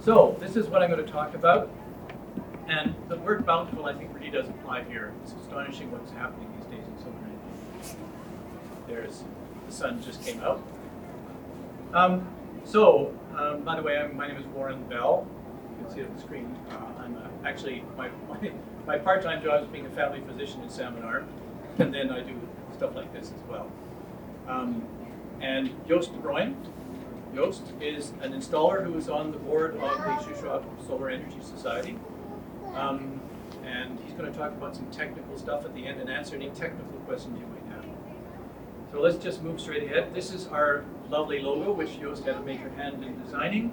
So this is what I'm going to talk about. And the word bountiful, I think, really does apply here. It's astonishing what's happening these days in solar energy. There's the sun just came out. By the way, my name is Warren Bell. You can see it on the screen. I'm actually, my part-time job is being a family physician in Seminar, and then I do stuff like this as well. And Joost de Bruijn. Joost is an installer who is on the board of the Shuswap Solar Energy Society. And he's going to talk about some technical stuff at the end and answer any technical questions you might have. So let's just move straight ahead. This is our lovely logo, which Joost had a major hand in designing.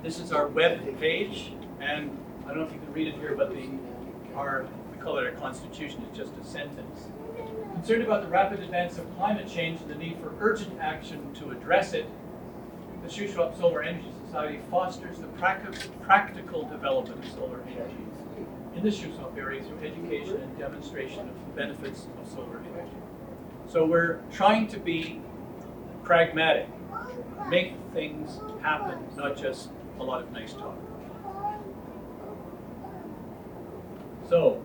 This is our web page, and I don't know if you can read it here, but we call it our constitution. It's just a sentence. Concerned about the rapid advance of climate change and the need for urgent action to address it, the Shuswap Solar Energy Society fosters the practical development of solar energy in the Shuswap area through education and demonstration of the benefits of solar energy. So we're trying to be pragmatic, make things happen, not just a lot of nice talk. So,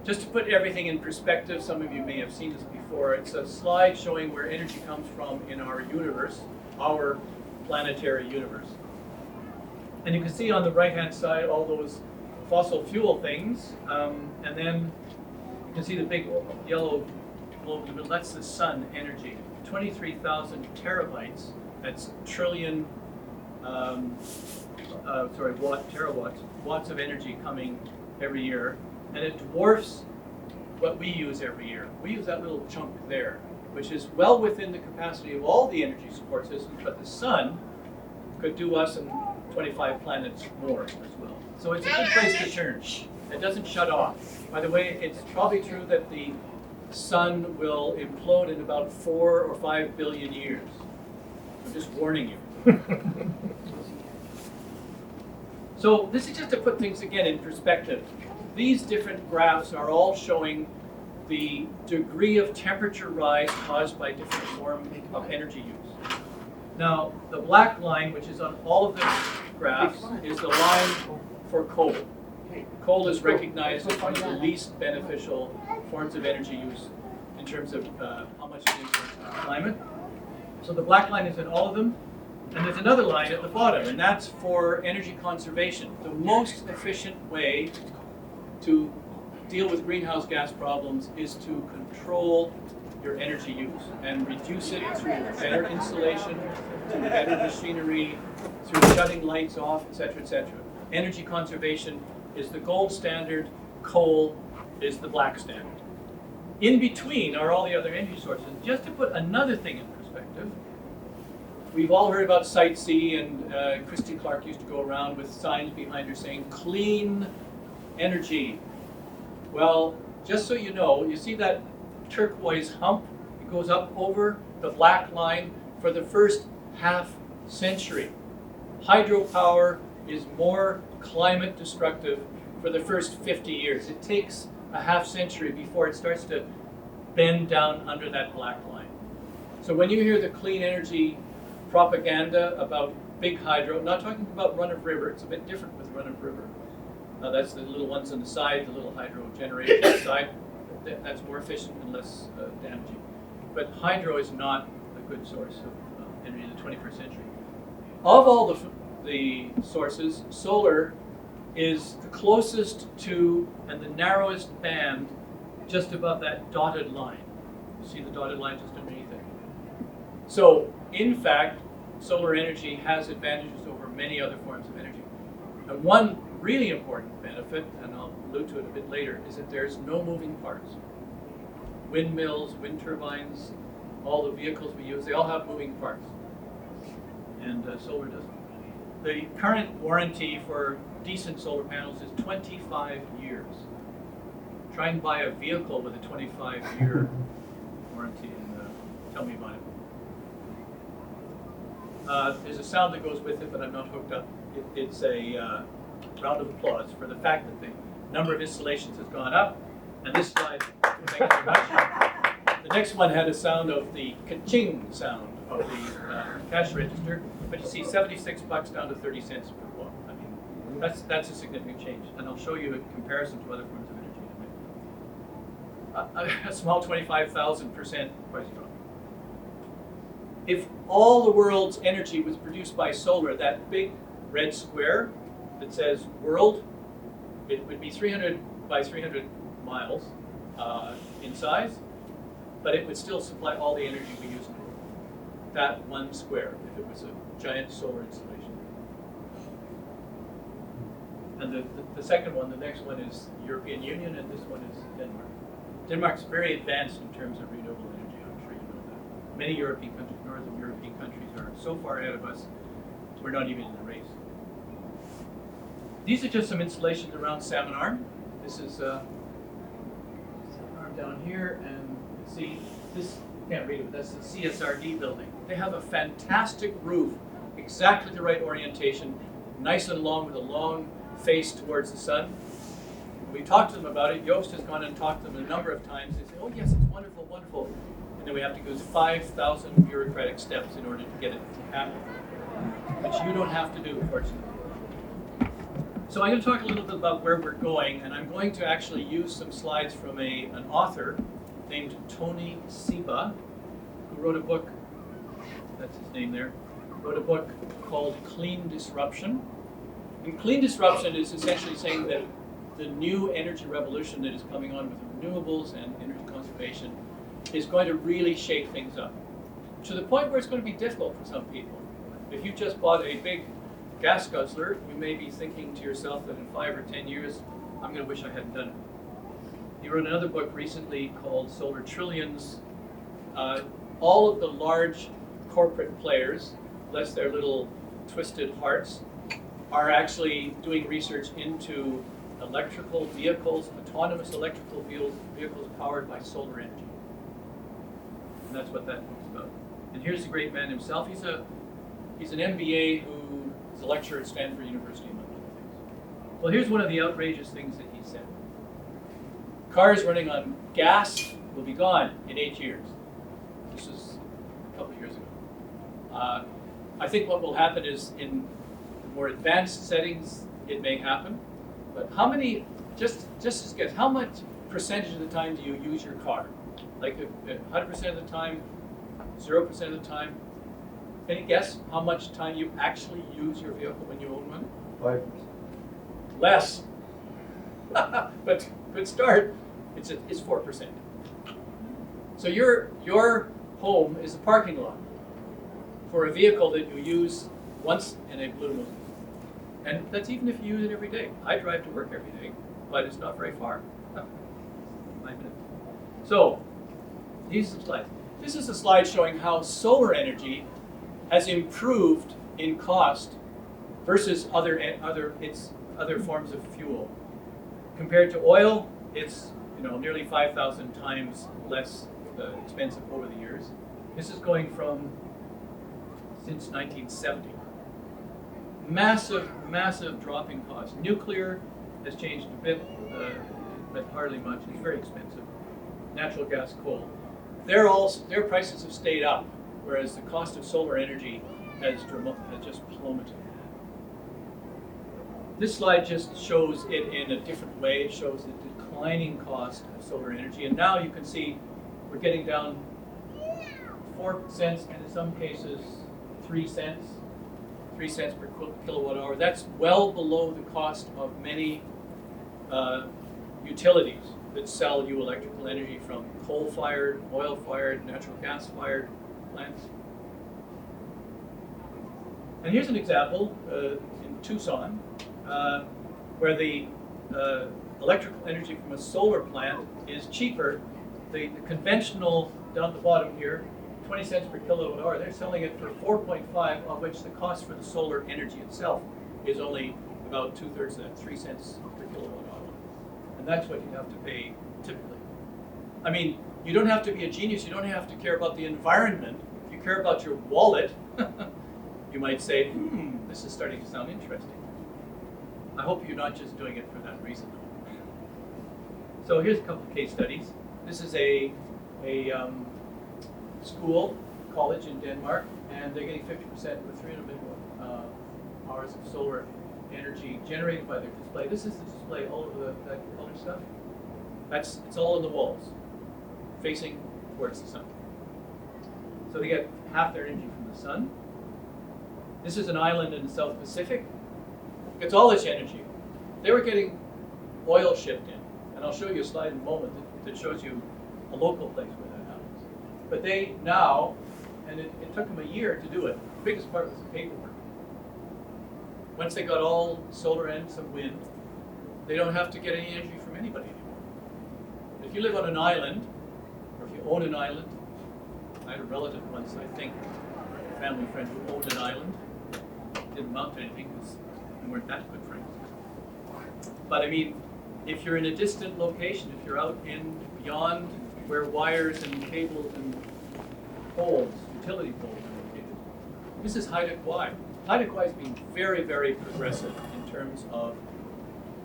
just to put everything in perspective, some of you may have seen this before. It's a slide showing where energy comes from in our universe, our planetary universe. And you can see on the right-hand side all those fossil fuel things, and then you can see the big yellow globe in the middle. That's the sun energy. 23,000 terabytes. That's trillion, watts of energy coming every year. And it dwarfs what we use every year. We use that little chunk there, which is well within the capacity of all the energy support systems, but the sun could do us and 25 planets more as well. So it's a good place to turn. It doesn't shut off. By the way, it's probably true that the sun will implode in about 4 or 5 billion years. I'm just warning you. So this is just to put things again in perspective. These different graphs are all showing the degree of temperature rise caused by different forms of energy use. Now, the black line, which is on all of the graphs, is the line for coal. Coal is recognized as one of the least beneficial forms of energy use in terms of how much it influences the climate. So the black line is in all of them. And there's another line at the bottom, and that's for energy conservation. The most efficient way to deal with greenhouse gas problems is to control your energy use and reduce it through better insulation, through better machinery, through shutting lights off, etc., etc. Energy conservation is the gold standard, coal is the black standard. In between are all the other energy sources. Just to put another thing in perspective, we've all heard about Site C, and Christy Clark used to go around with signs behind her saying, clean energy. Well, just so you know, you see that turquoise hump? It goes up over the black line for the first half century. Hydropower is more climate destructive for the first 50 years. It takes a half century before it starts to bend down under that black line. So when you hear the clean energy propaganda about big hydro, not talking about run-of-river, it's a bit different with run-of-river. That's the little ones on the side, the little hydro generators on the side. That's more efficient and less damaging. But hydro is not a good source of energy in the 21st century. Of all the sources, solar is the closest to and the narrowest band just above that dotted line. You see the dotted line just underneath it. So, in fact, solar energy has advantages over many other forms of energy. And one really important benefit, and I'll allude to it a bit later, is that there's no moving parts. Windmills, wind turbines, all the vehicles we use, they all have moving parts. And solar doesn't. The current warranty for decent solar panels is 25 years. Try and buy a vehicle with a 25-year warranty and tell me about it. There's a sound that goes with it, but I'm not hooked up. It's a round of applause for the fact that the number of installations has gone up. And this slide, thank you very much. The next one had a sound of the ka-ching sound of the cash register. But you see, 76 bucks down to 30 cents per watt. I mean, that's a significant change. And I'll show you a comparison to other forms of energy in a minute. A small 25,000% price drop. If all the world's energy was produced by solar, that big red square that says world, it would be 300 by 300 miles in size, but it would still supply all the energy we use in the world. That one square, if it was a giant solar installation. And the second one, the next one is European Union, and this one is Denmark. Denmark's very advanced in terms of renewable energy, I'm sure you know that. Many European countries, northern European countries, are so far ahead of us, we're not even in the race. These are just some installations around Salmon Arm. This is Salmon Arm down here, and see, this, you can't read it, but that's the CSRD building. They have a fantastic roof, exactly the right orientation, nice and long with a long face towards the sun. We talked to them about it. Joost has gone and talked to them a number of times. They say, oh yes, it's wonderful, wonderful. And then we have to go 5,000 bureaucratic steps in order to get it to happen, which you don't have to do, fortunately. So I'm going to talk a little bit about where we're going, and I'm going to actually use some slides from an author named Tony Seba, who wrote a book, that's his name there, wrote a book called Clean Disruption. And clean disruption is essentially saying that the new energy revolution that is coming on with renewables and energy conservation is going to really shake things up, to the point where it's going to be difficult for some people. If you just bought a big gas guzzler, you may be thinking to yourself that in 5 or 10 years, I'm going to wish I hadn't done it. He wrote another book recently called Solar Trillions. All of the large corporate players, bless their little twisted hearts, are actually doing research into electrical vehicles, autonomous electrical vehicles powered by solar energy. And that's what that book's about. And here's the great man himself. He's an MBA who is a lecturer at Stanford University, among other things. Well, here's one of the outrageous things that he said. Cars running on gas will be gone in 8 years. This is a couple of years ago. I think what will happen is in more advanced settings, it may happen. But how many, just as guess, how much percentage of the time do you use your car? Like 100% of the time, 0% of the time? Any guess how much time you actually use your vehicle when you own one? 5%. Less. But good start. It's 4%. So your home is a parking lot for a vehicle that you use once in a blue moon. And that's even if you use it every day. I drive to work every day, but it's not very far. 5 minutes. So, these are some slides. This is a slide showing how solar energy has improved in cost versus other forms of fuel. Compared to oil, it's nearly 5,000 times less expensive over the years. This is going from since 1970. Massive drop in cost. Nuclear has changed a bit, but hardly much. It's very expensive. Natural gas, coal. Their prices have stayed up, whereas the cost of solar energy has just plummeted. This slide just shows it in a different way. It shows the declining cost of solar energy, and now you can see we're getting down 4 cents, and in some cases 3 cents. 3 cents per kilowatt hour. That's well below the cost of many utilities that sell you electrical energy from coal-fired, oil-fired, natural gas-fired plants. And here's an example in Tucson where the electrical energy from a solar plant is cheaper. The conventional, down at the bottom here, 20 cents per kilowatt hour, they're selling it for 4.5, of which the cost for the solar energy itself is only about 2/3 of that, 3 cents per kilowatt hour. And that's what you have to pay typically. I mean, you don't have to be a genius, you don't have to care about the environment. If you care about your wallet, you might say, this is starting to sound interesting. I hope you're not just doing it for that reason. So here's a couple of case studies. This is a college in Denmark. and they're getting 50% with 300 million hours of solar energy generated by their display. This is the display all over that colored stuff. It's all in the walls, facing towards the sun. So they get half their energy from the sun. This is an island in the South Pacific. Gets all its energy. They were getting oil shipped in, and I'll show you a slide in a moment that shows you a local place where that happens. But they now, and it took them a year to do it. The biggest part was the paperwork. Once they got all solar and some wind, they don't have to get any energy from anybody anymore. If you live on an island, or if you own an island, I had a relative once, I think, a family friend who owned an island. Didn't amount to anything because we weren't that good friends. But I mean, if you're in a distant location, if you're out in beyond where wires and cables and poles, utility poles are located, this is Haida Gwaii. Haida Gwaii has been very, very progressive in terms of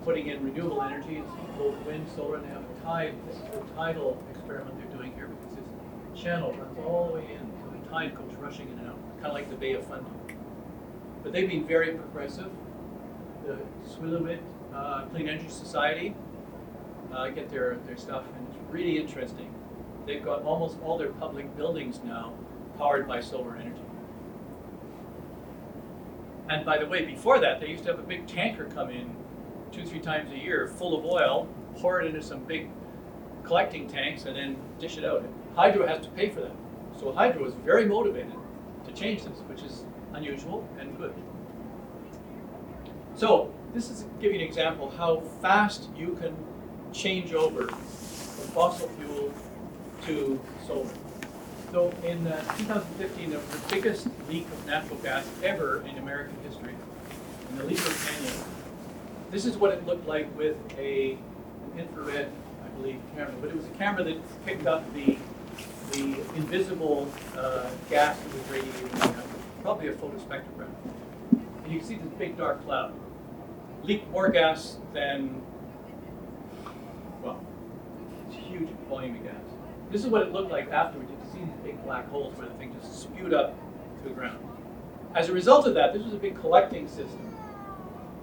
putting in renewable energy. It's both wind, solar, and they have a tide. This is the tidal experiment they're doing here because this channel runs all the way in, so the tide goes rushing in and out, kind of like the Bay of Fundy. But they've been very progressive. The Shuswap Clean Energy Society get their stuff, and it's really interesting. They've got almost all their public buildings now powered by solar energy. And by the way, before that, they used to have a big tanker come in 2-3 times a year full of oil, pour it into some big collecting tanks, and then dish it out. Hydro has to pay for that. So Hydro is very motivated to change this, which is unusual and good. So this is to give you an example how fast you can change over from fossil fuel to solar. So in 2015, there was the biggest leak of natural gas ever in American history, in the Libra Canyon. This is what it looked like with an infrared, I believe, camera, but it was a camera that picked up the invisible gas that was radiating out, probably a photospectrograph. And you can see this big dark cloud. Leaked more gas than, well, it's a huge volume of gas. This is what it looked like afterwards. You can see these big black holes where the thing just spewed up to the ground. As a result of that, this was a big collecting system.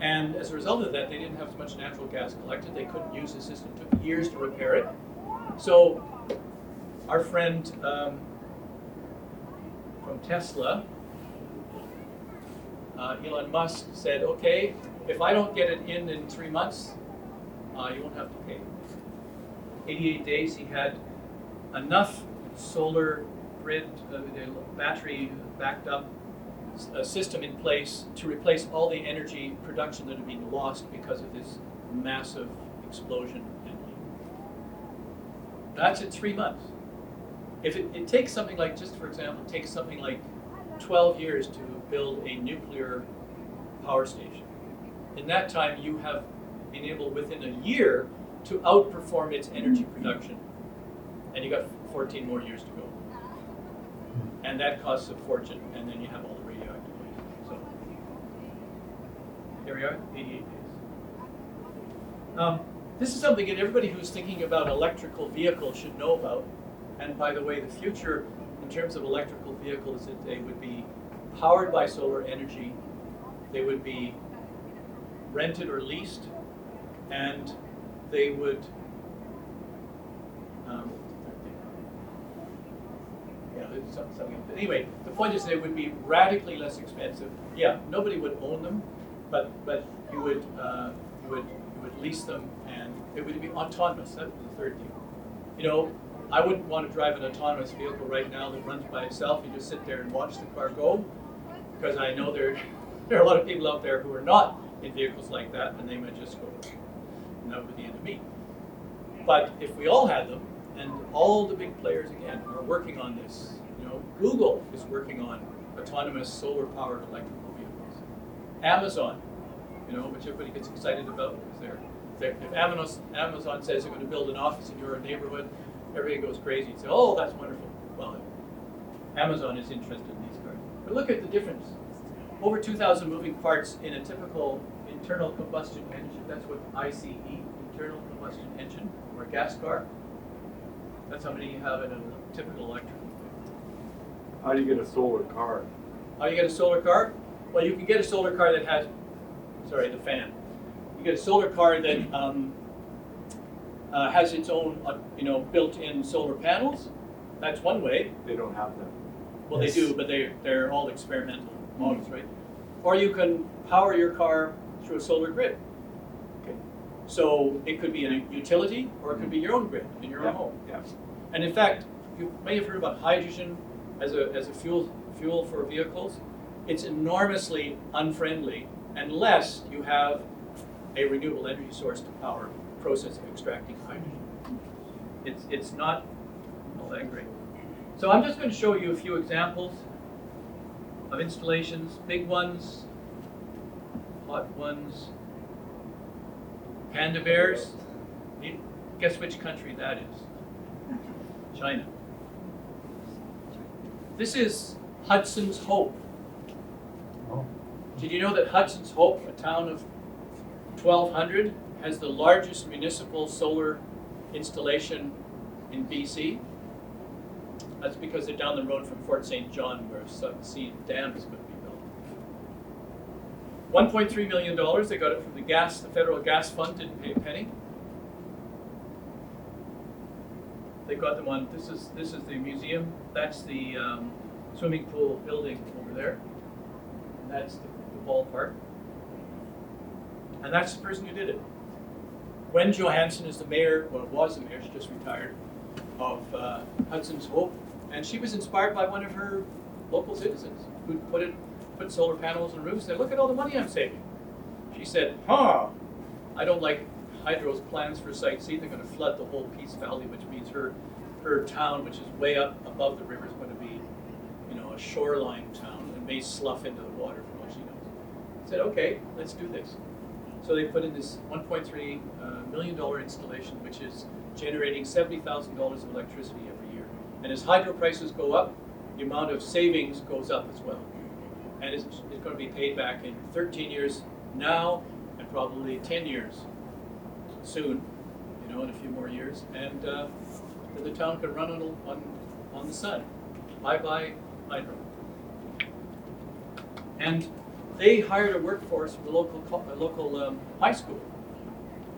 And as a result of that, they didn't have as much natural gas collected. They couldn't use the system. It took years to repair it. So our friend from Tesla, Elon Musk, said, okay, if I don't get it in 3 months, you won't have to pay. 88 days, he had enough solar grid, battery backed up system in place to replace all the energy production that had been lost because of this massive explosion and leak. That's in 3 months. If it takes something like, just for example, it takes something like 12 years to build a nuclear power station. In that time, you have been able, within a year, to outperform its energy production. And you got 14 more years to go. And that costs a fortune, and then you have all the radioactive waste. So, here we are, 88 days. This is something that everybody who's thinking about electrical vehicles should know about. And by the way, the future in terms of electrical vehicles is that they would be powered by solar energy, they would be rented or leased, and they would anyway, the point is they would be radically less expensive. Yeah, nobody would own them, but you would lease them, and it would be autonomous. That was the third thing. You know, I wouldn't want to drive an autonomous vehicle right now that runs by itself. You just sit there and watch the car go, because I know there are a lot of people out there who are not in vehicles like that, and they might just go, and that would be the end of me. But if we all had them, and all the big players again are working on this. You know, Google is working on autonomous solar-powered electrical vehicles. Amazon, you know, which everybody gets excited about because if Amazon says they're going to build an office in your neighborhood, everybody goes crazy and say, "Oh, that's wonderful." Well, Amazon is interested in these cars. But look at the difference. Over 2,000 moving parts in a typical internal combustion engine. That's what ICE, internal combustion engine, or a gas car. That's how many you have in a typical electrical vehicle. How do you get a solar car? How you get a solar car? Well, you can get a solar car that has, sorry, the fan. You get a solar car that has its own, built-in solar panels. That's one way. They don't have them. Well, they do, but they're all experimental models, right? Or you can power your car through a solar grid. Okay. So it could be in a utility, or it could be your own grid in your own home. Yeah. And in fact, you may have heard about hydrogen as a fuel for vehicles. It's enormously unfriendly unless you have a renewable energy source to power the process of extracting hydrogen. It's not all that great. So I'm just going to show you a few examples of installations, big ones, hot ones, panda bears. Guess which country that is? China. This is Hudson's Hope. Did you know that Hudson's Hope, a town of 1,200, has the largest municipal solar installation in BC? That's because they're down the road from Fort St. John, where Sea Dam is going to be built. $1.3 million, they got it from the federal gas fund, didn't pay a penny. They got them on, this is the museum, that's the swimming pool building over there. And that's the ballpark. And that's the person who did it. Gwen Johansson is the mayor, well, was the mayor, she just retired, of Hudson's Hope. And she was inspired by one of her local citizens who put solar panels on roofs and said, look at all the money I'm saving. She said, I don't like Hydro's plans for Site C. They're going to flood the whole Peace Valley, which means her town, which is way up above the river, is going to be, a shoreline town and may slough into the water from all she knows. Said, okay, let's do this. So they put in this $1.3 million installation, which is generating $70,000 of electricity every year. And as hydro prices go up, the amount of savings goes up as well. And it's going to be paid back in 13 years now, and probably 10 years soon, in a few more years. And the town can run on the sun. Bye-bye hydro. And they hired a workforce from the local high school,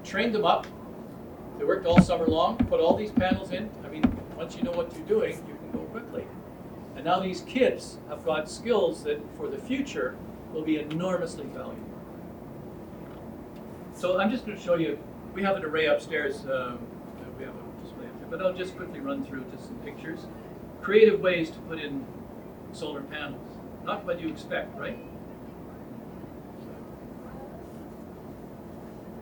trained them up. They worked all summer long, put all these panels in. I mean, once you know what you're doing, you can go quickly. And now these kids have got skills that for the future will be enormously valuable. So I'm just going to show you, we have an array upstairs, we have a display up there, but I'll just quickly run through just some pictures. Creative ways to put in solar panels. Not what you expect, right?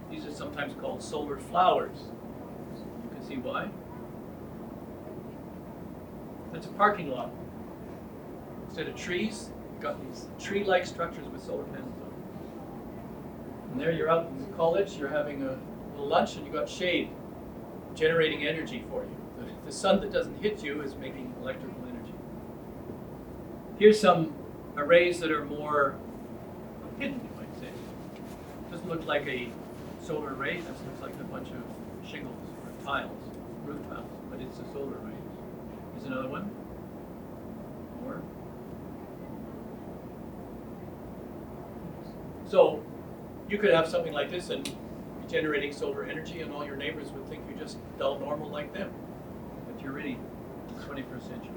These are sometimes called solar flowers. You can see why. That's a parking lot. Instead of trees, you've got these tree-like structures with solar panels on them. And there you're out in college, you're having a little lunch, and you've got shade generating energy for you. The sun that doesn't hit you is making electrical energy. Here's some arrays that are more hidden, you might say. Doesn't look like a solar array, this looks like a bunch of shingles or tiles, roof tiles, but it's a solar array. Here's another one. More. So you could have something like this and be generating solar energy, and all your neighbors would think you're just dull normal like them. But you're really 21st century.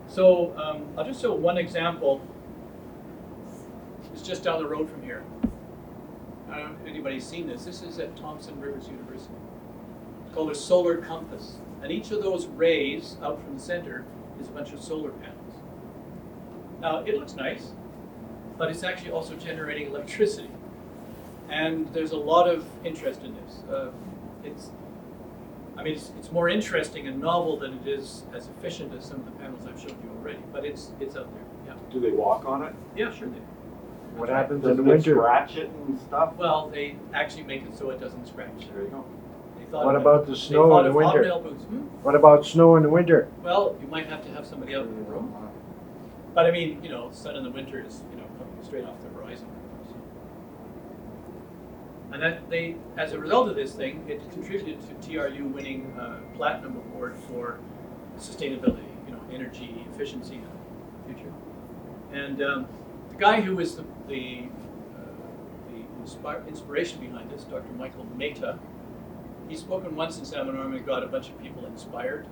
So I'll just show one example. It's just down the road from here. I don't know if anybody's seen this. This is at Thompson Rivers University. It's called a solar compass. And each of those rays out from the center is a bunch of solar panels. Now, it looks nice, but it's actually also generating electricity. And there's a lot of interest in this. It's more interesting and novel than it is as efficient as some of the panels I've showed you already, but it's out there, yeah. Do they walk on it? Yeah, sure they do. What happens Does in the it winter? scratch it and stuff? Well, they actually make it so it doesn't scratch. There you go. They thought What of about it. the They snow thought in the of winter? hobnail boots. What about snow in the winter? Well, you might have to have somebody out in the room. But I mean, sun in the winter is, coming straight off the horizon. And that they, as a result of this thing, it contributed to TRU winning a platinum award for sustainability, energy efficiency in the future. And the guy who was the inspiration behind this, Dr. Michael Mehta, he's spoken once in Salmon and got a bunch of people inspired,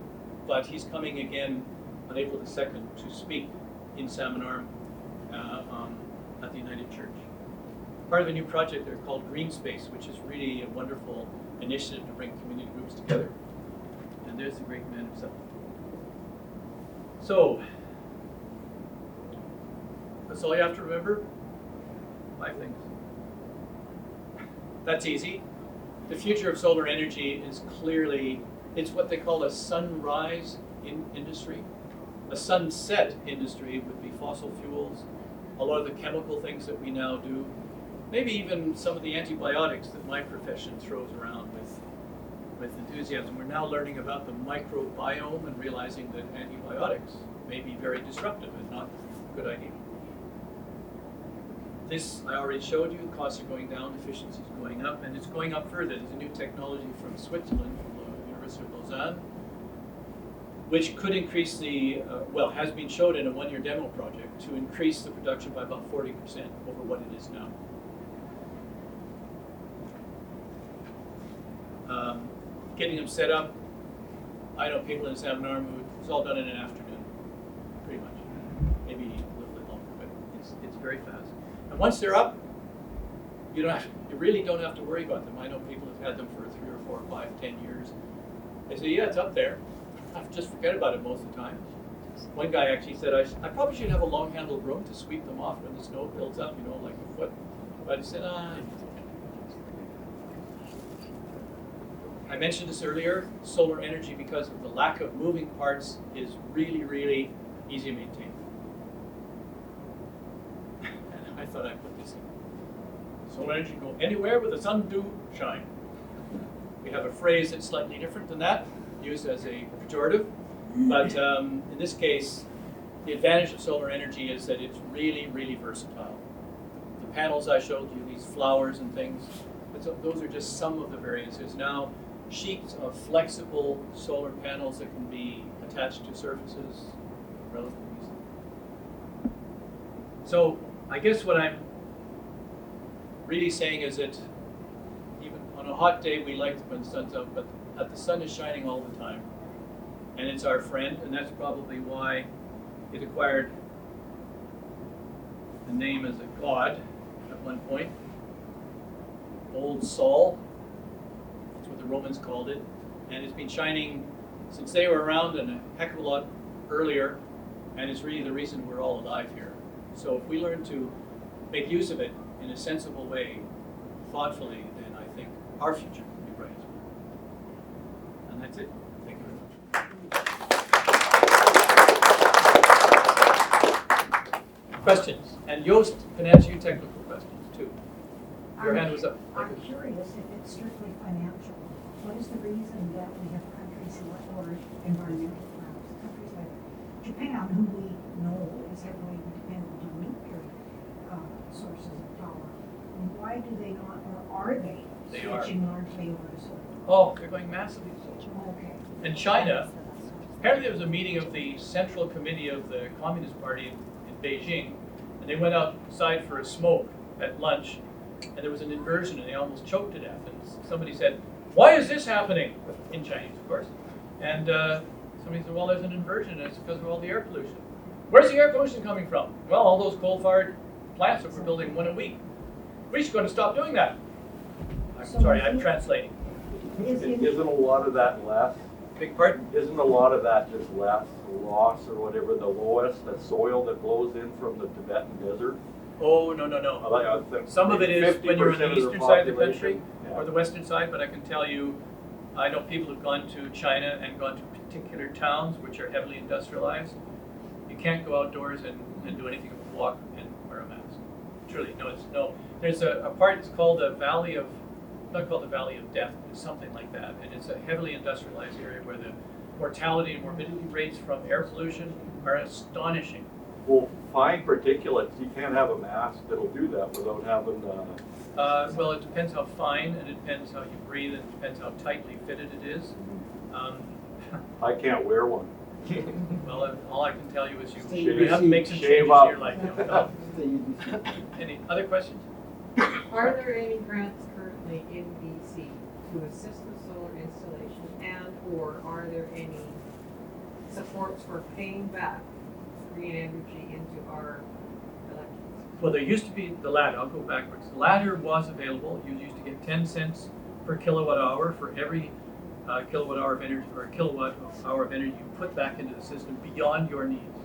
but he's coming again on April the 2nd to speak in Salmon Arm at the United Church. Part of a new project there called Green Space, which is really a wonderful initiative to bring community groups together. And there's the great man himself. So, that's all you have to remember? 5 things. That's easy. The future of solar energy is clearly, it's what they call a sunrise industry. A sunset industry would be fossil fuels, a lot of the chemical things that we now do, maybe even some of the antibiotics that my profession throws around with enthusiasm. We're now learning about the microbiome and realizing that antibiotics may be very disruptive and not a good idea. This, I already showed you, costs are going down, efficiency is going up, and it's going up further. There's a new technology from Switzerland, from the University of Lausanne, which could increase the, has been showed in a 1-year demo project to increase the production by about 40% over what it is now. Getting them set up, I know people in Salmon Arm who it's all done in an afternoon, pretty much. Maybe a little bit longer, but it's very fast. And once they're up, you really don't have to worry about them. I know people have had them for 3 or 4 or 5, 10 years. They say, yeah, it's up there. I just forget about it most of the time. One guy actually said, I probably should have a long-handled broom to sweep them off when the snow builds up, like a foot. But he said, I mentioned this earlier, solar energy, because of the lack of moving parts, is really, really easy to maintain. And I thought I'd put this in. Solar energy can go anywhere where the sun do shine. We have a phrase that's slightly different than that, used as a pejorative, but in this case, the advantage of solar energy is that it's really, really versatile. The panels I showed you, these flowers and things, those are just some of the variants. There's now sheets of flexible solar panels that can be attached to surfaces relatively easily. So I guess what I'm really saying is that even on a hot day, we like it when the sun's out, but the sun is shining all the time. And it's our friend, and that's probably why it acquired a name as a god at one point. Old Sol, that's what the Romans called it. And it's been shining since they were around and a heck of a lot earlier, and it's really the reason we're all alive here. So if we learn to make use of it in a sensible way, thoughtfully, then I think our future will be bright as well. And that's it. Thank you very much. Questions? And Joost can answer you technical questions too. Your hand was up. I'm curious if it's strictly financial. What is the reason that we have countries or environmental countries like Japan, who we know is heavily dependent on nuclear sources of power? Why do they not, or are they switching largely over to solar? Oh, they're going massively solar. Okay. In China, apparently there was a meeting of the Central Committee of the Communist Party in Beijing, and they went outside for a smoke at lunch, and there was an inversion, and they almost choked to death. And somebody said, "Why is this happening?" In Chinese, of course. And somebody said, "Well, there's an inversion, and it's because of all the air pollution." Where's the air pollution coming from? Well, all those coal-fired plants that we're building 1 a week. We're just going to stop doing that. I'm sorry, I'm translating. Isn't a lot of that less? Big pardon? Isn't a lot of that just less loss or whatever, the lowest, that soil that blows in from the Tibetan desert? Oh, no. I think Some of it is when you're on the 50% of eastern side of the country population, yeah. or the western side, but I can tell you, I know people who've gone to China and gone to particular towns which are heavily industrialized. You can't go outdoors and do anything but walk and wear a mask. Truly, no. There's a part, it's called the Valley of, not called the Valley of Death, but it's something like that. And it's a heavily industrialized area where the mortality and morbidity rates from air pollution are astonishing. Well, fine particulates, you can't have a mask that'll do that without having Well, it depends how fine, and it depends how you breathe, and it depends how tightly fitted it is. I can't wear one. Well, all I can tell you is Stay you have to make some shave changes to up. your life. You know. Stay UBC. Any other questions? Are there any grants currently in BC to assist with solar installation, and/or are there any supports for paying back green energy into our elections? Well, there used to be the ladder. I'll go backwards. The ladder was available. You used to get 10 cents per kilowatt hour for every kilowatt hour of energy, or kilowatt hour of energy you put back into the system beyond your needs.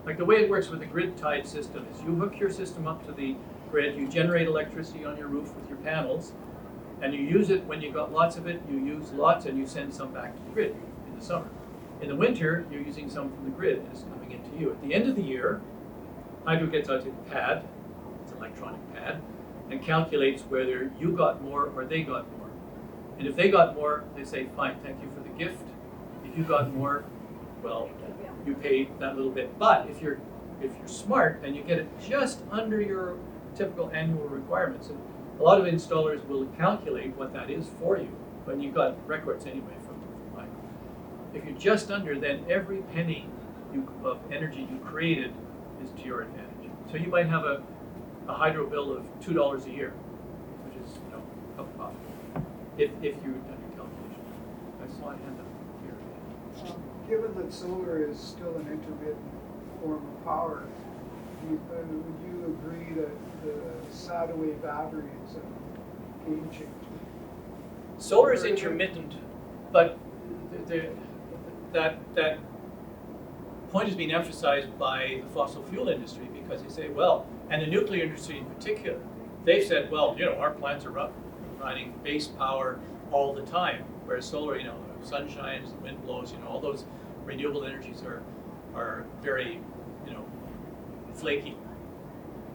Like the way it works with the grid-tied system is you hook your system up to the grid, you generate electricity on your roof with your panels, and you use it when you've got lots of it. You use lots and you send some back to the grid in the summer. In the winter, you're using some from the grid and it's coming into you. At the end of the year, Hydro gets out a pad, it's an electronic pad, and calculates whether you got more or they got more. And if they got more, they say, fine, thank you for the gift. If you got more, well, you pay that little bit. But if you're smart and you get it just under your typical annual requirements, and a lot of installers will calculate what that is for you, but you've got records anyway from mine. If you're just under, then every penny of energy you created is to your advantage. So you might have a hydro bill of $2 a year, which is a cup of coffee, if you've done your calculation. I saw a hand up here. Given that solar is still an intermittent form of power, would you agree that the Sadaway battery is a game changer? Solar is intermittent, but that point has been emphasized by the fossil fuel industry because they say, well, and the nuclear industry in particular, they've said, well, our plants are running base power all the time, whereas solar, the sun shines, the wind blows, all those renewable energies are very, flaky.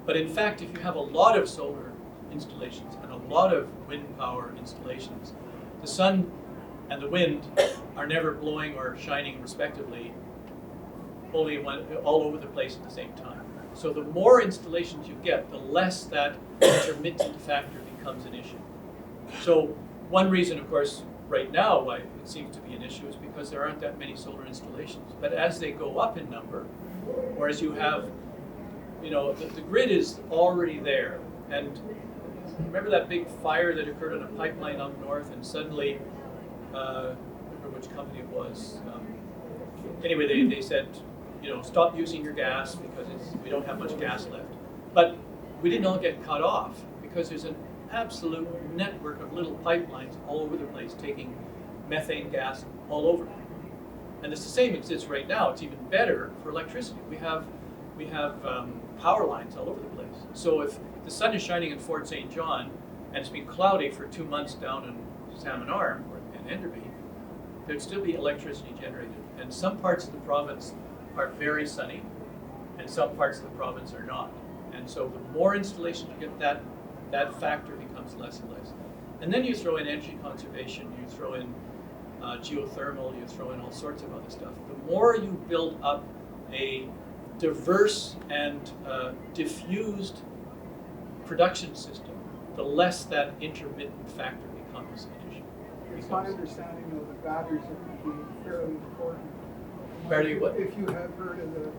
But in fact, if you have a lot of solar installations and a lot of wind power installations, the sun and the wind are never blowing or shining respectively, only all over the place at the same time. So the more installations you get, the less that intermittent factor becomes an issue. So one reason, of course, right now why it seems to be an issue is because there aren't that many solar installations. But as they go up in number, or as you have, the grid is already there. And remember that big fire that occurred on a pipeline up north, and suddenly, I don't remember which company it was. Anyway, they said, stop using your gas because we don't have much gas left. But we didn't all get cut off because there's an absolute network of little pipelines all over the place taking methane gas all over. And it's the same exists right now. It's even better for electricity. We have power lines all over the place. So if the sun is shining in Fort St. John and it's been cloudy for 2 months down in Salmon Arm or in Enderby, there'd still be electricity generated. And some parts of the province are very sunny and some parts of the province are not. And so the more installations you get, that factor becomes less and less. And then you throw in energy conservation, you throw in geothermal, you throw in all sorts of other stuff. The more you build up a diverse and diffused production system, the less that intermittent factor becomes an issue. It's my understanding though that batteries are becoming fairly important. Battery what? If you have heard of the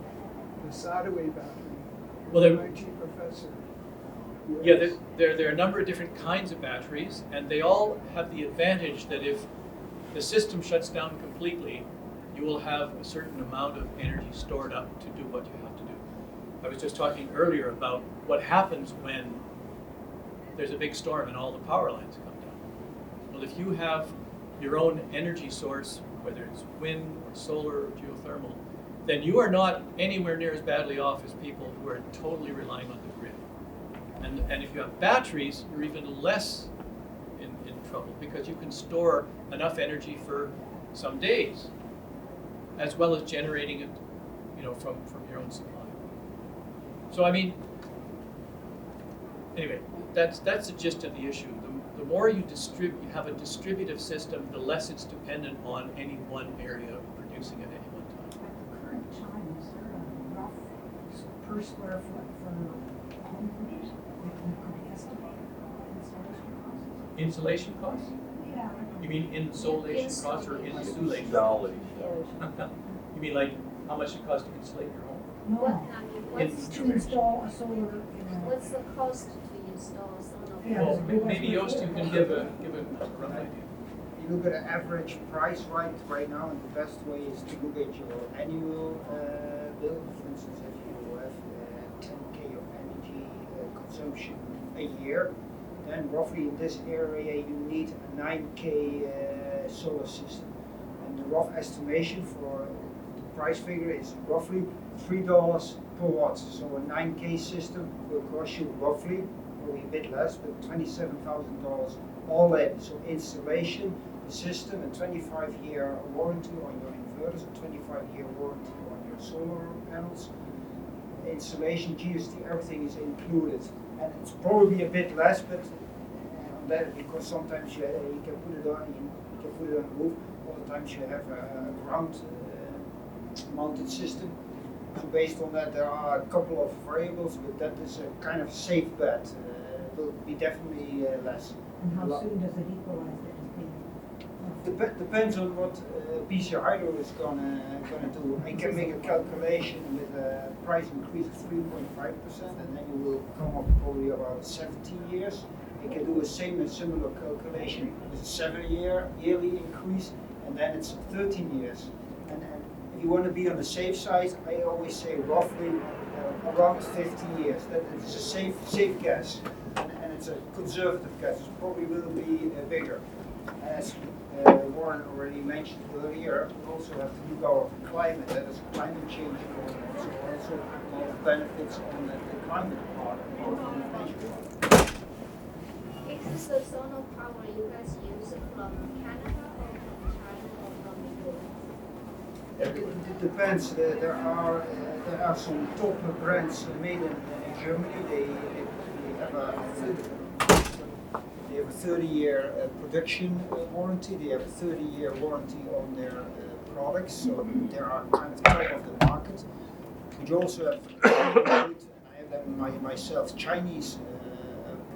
Sadaway battery, Well, the MIT professor. Yeah, there are a number of different kinds of batteries, and they all have the advantage that if the system shuts down completely, you will have a certain amount of energy stored up to do what you have to do. I was just talking earlier about what happens when there's a big storm and all the power lines come down. Well, if you have your own energy source, whether it's wind or solar or geothermal, then you are not anywhere near as badly off as people who are totally relying on the grid. And if you have batteries, you're even less in trouble because you can store enough energy for some days, as well as generating it, from your own supply. So anyway, that's the gist of the issue. The more you have a distributive system, the less it's dependent on any one area producing at any one time. At the current time, is there a rough per square foot for homeowners that you could estimate? Insulation costs? Yeah. You mean insolation costs or insulation? Installation. You mean like how much it costs to insulate your home? No, What's- to install a solar, What's the cost to install a solar? Yeah, Well, there's a maybe robust Joost, you can give a rough idea. You look at an average price right now, and the best way is to look at your annual bill. For instance, if you have 10K of energy consumption a year, then roughly in this area you need a 9K solar system. And the rough estimation for the price figure is roughly $3 per watt. So a 9K system will cost you roughly, probably a bit less, but $27,000 all in. So installation, the system, a 25-year warranty on your inverters, a 25-year warranty on your solar panels, installation, GST, everything is included. And it's probably a bit less, but on that, because sometimes you can put it on, you can put it on the roof. Other times you have a ground mounted system. So based on that, there are a couple of variables, but that is a kind of safe bet. Will be definitely less. And how soon does it equalize that it's being? Depends on what BC Hydro is gonna do. I can make a calculation with a price increase of 3.5%, and then you will come up probably about 17 years. I can do a similar calculation with a 7-year yearly increase, and then it's 13 years. And if you want to be on the safe side, I always say roughly around 50 years. That is a safe guess, and it's a conservative guess. It probably will be bigger. As Warren already mentioned earlier, we also have to look at our climate. That is climate change going on. So also a lot of benefits on the climate part of the inflation part. Is the solar power you guys use from Canada or from China or from Europe? It depends. There are some top brands made in Germany. They have a 30-year production warranty. They have a 30-year warranty on their products. So they are kind of top of the market. But you also have, and I have them myself, Chinese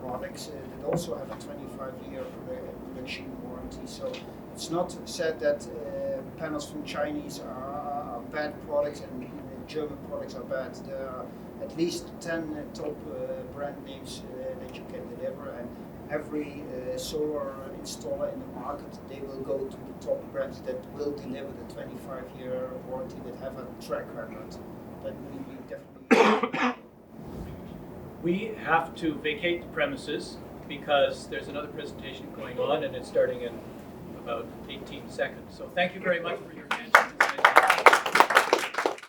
products that also have a 25-year production warranty. So it's not said that panels from Chinese are bad products and German products are bad. There are at least 10 top brand names that you can deliver, and every solar installer in the market, they will go to the top brands that will deliver the 25-year warranty, that have a track record. That will be definitely. We have to vacate the premises because there's another presentation going on and it's starting in about 18 seconds. So thank you very much for your attention.